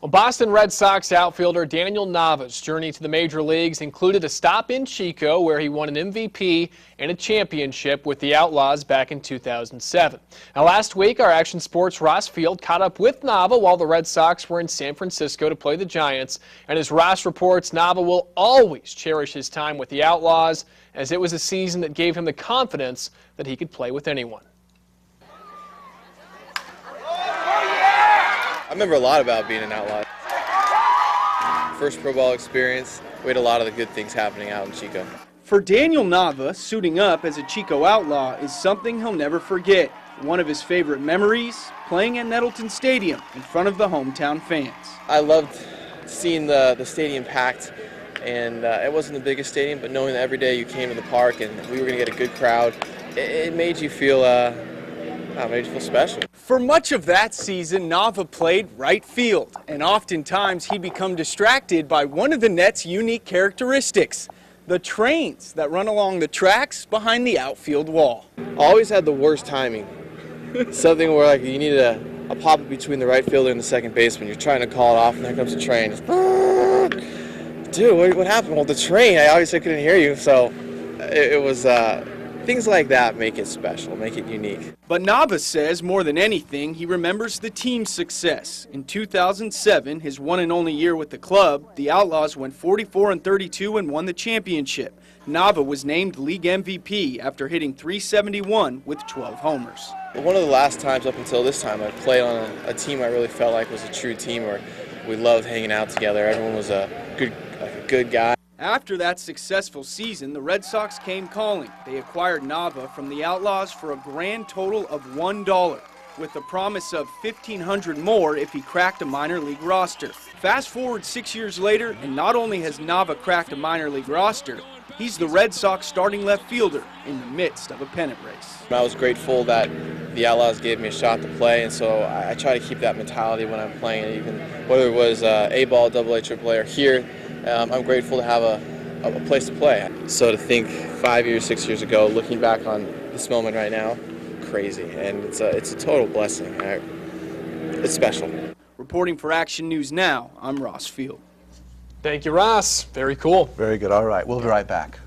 Well, Boston Red Sox outfielder Daniel Nava's journey to the major leagues included a stop in Chico where he won an MVP and a championship with the Outlaws back in 2007. Now, last week, our Action Sports Ross Field caught up with Nava while the Red Sox were in San Francisco to play the Giants. And as Ross reports, Nava will always cherish his time with the Outlaws, as it was a season that gave him the confidence that he could play with anyone. I remember a lot about being an outlaw. First pro ball experience, we had a lot of the good things happening out in Chico. For Daniel Nava, suiting up as a Chico Outlaw is something he'll never forget. One of his favorite memories, playing at Nettleton Stadium in front of the hometown fans. I loved seeing the stadium packed, and it wasn't the biggest stadium, but knowing that every day you came to the park and we were going to get a good crowd, it made you feel special. For much of that season, Nava played right field, and oftentimes he'd become distracted by one of the net's unique characteristics, the trains that run along the tracks behind the outfield wall. Always had the worst timing. Something where like you needed a pop between the right fielder and the second baseman. You're trying to call it off, and there comes a train. Dude, what happened? Well, the train, I obviously couldn't hear you, so it was... Things like that make it special, make it unique. But Nava says more than anything, he remembers the team's success. In 2007, his one and only year with the club, the Outlaws went 44-32 and won the championship. Nava was named league MVP after hitting .371 with 12 homers. One of the last times up until this time I played on a team I really felt like was a true team where we loved hanging out together. Everyone was a good guy. After that successful season, the Red Sox came calling. They acquired Nava from the Outlaws for a grand total of $1, with the promise of $1,500 more if he cracked a minor league roster. Fast forward 6 years later, and not only has Nava cracked a minor league roster, he's the Red Sox starting left fielder in the midst of a pennant race. I was grateful that the Outlaws gave me a shot to play, and so I try to keep that mentality when I'm playing, even whether it was A-ball, AA, AAA, or here. I'm grateful to have a place to play. So to think 5 years, 6 years ago, looking back on this moment right now, crazy, and it's a total blessing. It's special. Reporting for Action News Now, I'm Ross Field. Thank you, Ross. Very cool. Very good. All right, we'll be right back.